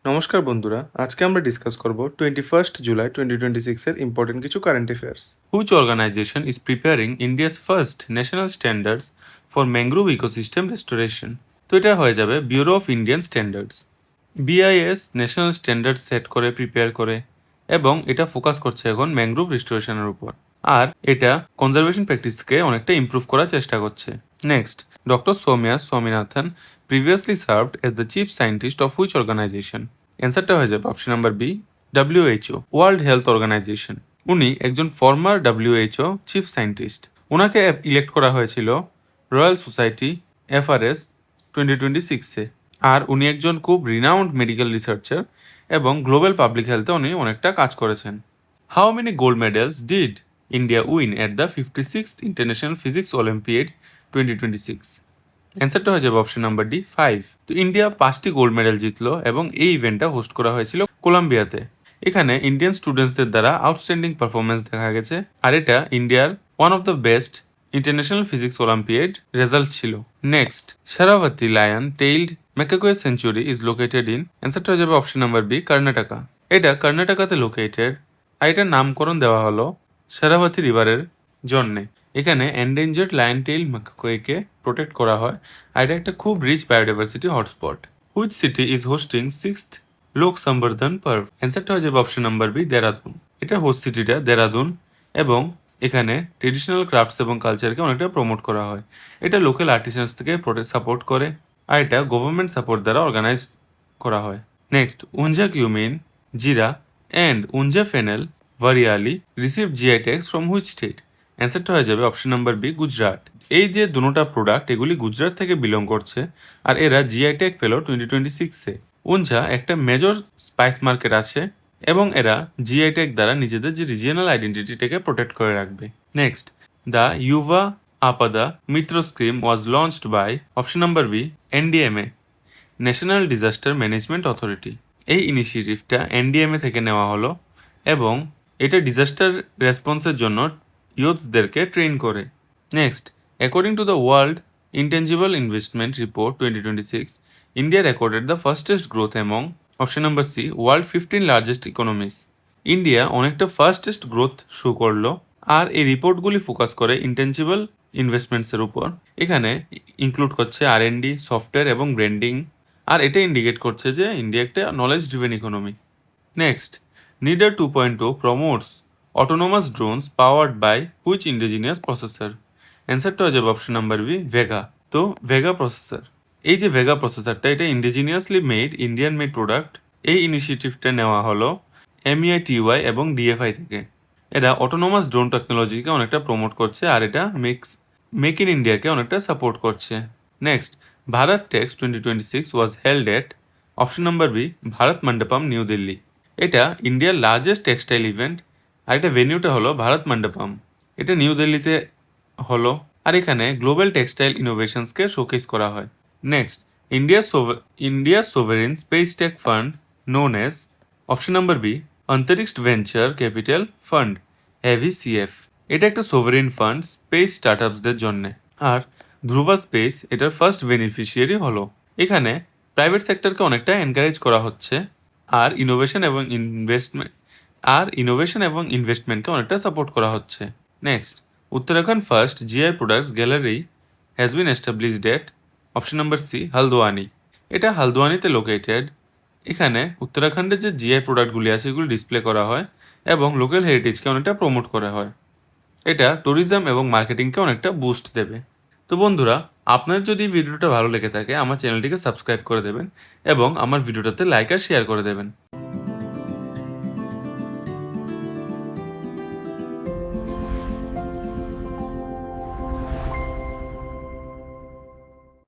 নমস্কার বন্ধুরা, আজকে আমরা ডিসকাস করব 21st জুলাই 2026 এর ইম্পর্টেন্ট কিছু current affairs. Which organization is preparing India's first national standards for mangrove ecosystem restoration? তো এটা হয়ে যাবে bureau of Indian standards. BIS national standard set করে প্রিপেয়ার করে এবং এটা ফোকাস করছে এখন ম্যাংগ্রোভ রিস্টোরেশনের উপর, আর এটা কনজারভেশন প্র্যাকটিসকে অনেকটা ইমপ্রুভ করার চেষ্টা করছে। Next, doctor Soumya Swaminathan previously served as the chief scientist of which organization? অ্যান্সারটা হয়ে যাবে option number B, WHO, world health organization. উনি একজন ফর্মার WHO চিফ সায়েন্টিস্ট। ওনাকে ইলেক্ট করা হয়েছিল রয়্যাল সোসাইটি FRS 2026-এ, আর উনি একজন খুব রিনাউন্ড মেডিকেল রিসার্চার এবং গ্লোবাল পাবলিক হেলথে উনি অনেকটা কাজ করেছেন। How many gold medals did India win at the 56th international physics olympiad 2026? অ্যান্সারটা হয়ে যাবে অপশন নাম্বার ডি, 5। তো ইন্ডিয়া 5টি গোল্ড মেডেল জিতলো এবং এই ইভেন্টটা হোস্ট করা হয়েছিল কলম্বিয়াতে। এখানে ইন্ডিয়ান স্টুডেন্টসদের দ্বারা আউটস্ট্যান্ডিং পারফরমেন্স দেখা গেছে, আর এটা ইন্ডিয়ার one of the best international physics olympiad result ছিল। Next, Sharavathi lion tailed macaque sanctuary is located in? অ্যান্সারটা হয়ে যাবে অপশন নাম্বার বি, কর্ণাটকা। এটা কর্ণাটকাতে লোকেটেড, আর এটার নামকরণ দেওয়া হলো শারাভাতি রিভারের জন্যে। এখানে এন্ডেঞ্জার্ড লায়ন টেইল ম্যাকাকোয়েকে প্রোটেক্ট করা হয়, আর এটা একটা খুব rich biodiversity hotspot. Which city is hosting 6th Lok সম্বর্ধন পার্ভ? অ্যান্সারটা হয়ে যাবে অপশন নাম্বার বি, দেরাদুন। এটা হোস্ট সিটিটা দেরাদুন, এবং এখানে ট্রেডিশনাল ক্রাফটস এবং কালচারকে অনেকটা প্রমোট করা হয়। এটা লোকাল আর্টিসানস থেকে সাপোর্ট করে, আর এটা গভর্নমেন্ট সাপোর্ট দ্বারা অর্গানাইজ করা হয়। Next, Unjha cumin, jeera and Unjha fennel variyali receive GI tag from which state? অ্যান্সারটা হয়ে যাবে অপশন নাম্বার বি, গুজরাট। এই যে দুটোটা প্রোডাক্ট এগুলি গুজরাট থেকে বিলং করছে, আর এরা জিআই ট্যাগ পেল 2026-এ। উঞ্জা একটা মেজর স্পাইস মার্কেট আছে এবং এরা জিআই ট্যাগ দ্বারা নিজেদের যে রিজিয়নাল আইডেন্টিটিটাকে প্রোটেক্ট করে রাখবে। Next, the Yuva Apada Mitra scheme was launched by? Option number B, NDMA, national disaster management authority. এই ইনিশিয়েটিভটা NDMA থেকে নেওয়া হলো এবং এটা ডিজাস্টার রেসপন্সের জন্য ইউথদেরকে ট্রেন করে। Next, according to the world intangible investment report 2026, India recorded the fastest growth among? Option number C, world 15 largest economies. India অনেকটা ফার্স্টেস্ট গ্রোথ শো করলো, আর এই রিপোর্টগুলি ফোকাস করে ইনটেঞ্জিবল ইনভেস্টমেন্টসের উপর। এখানে ইনক্লুড করছে R&D, সফটওয়্যার এবং ব্র্যান্ডিং, আর এটা ইন্ডিকেট করছে যে ইন্ডিয়া একটা নলেজ ড্রিভেন ইকোনমি। নেক্সট, নিডার 2.0 promotes autonomous drones powered by which indigenous processor? অ্যান্সারটা হয়ে যাবে অপশন নাম্বার বি, ভেগা। তো ভেগা প্রসেসর, এই যে ভেগা প্রসেসরটা, এটা indigenously made Indian made product. এই ইনিশিয়েটিভটা নেওয়া হলো MEITY এবং DFI থেকে। এরা অটোনোমাস ড্রোন টেকনোলজিকে অনেকটা প্রমোট করছে, আর এটা মেক ইন ইন্ডিয়াকে অনেকটা সাপোর্ট করছে। Next, Bharat Tex 2026 was held at? Option number B, Bharat Mandapam, New Delhi. এটা ইন্ডিয়ার লার্জেস্ট টেক্সটাইল ইভেন্ট, আর এটা ভেনিউটা হলো ভারত মণ্ডপম। এটা নিউ দিল্লিতে হলো, আর এখানে গ্লোবাল টেক্সটাইল ইনোভেশনসকে শোকেস করা হয়। Next, India sovereign space tech fund known as? Option number B, Antariksh venture capital fund, AVCF। এটা একটা সোভারেন ফান্ড স্পেস স্টার্টআপসদের জন্য, আর ধ্রুবা স্পেস এটার ফার্স্ট বেনিফিশিয়ারি হলো। এখানে প্রাইভেট সেক্টরকে অনেকটা এনকারেজ করা হচ্ছে, আর ইনোভেশন এবং ইনভেস্টমেন্টকে অনেকটা সাপোর্ট করা হচ্ছে। Next, Uttarakhand first GI products gallery has been established at? Option number C, Haldwani. এটা হালদোয়ানিতে লোকেটেড। এখানে উত্তরাখণ্ডের যে GI প্রোডাক্টগুলি আছে এগুলো ডিসপ্লে করা হয় এবং লোকাল হেরিটেজকে অনেকটা প্রমোট করা হয়। এটা ট্যুরিজম এবং মার্কেটিংকে অনেকটা বুস্ট দেবে। তো বন্ধুরা, আপনার যদি ভিডিওটা ভালো লেগে থাকে আমার চ্যানেলটিকে সাবস্ক্রাইব করে দেবেন এবং আমার ভিডিওটাতে লাইক আর শেয়ার করে দেবেন।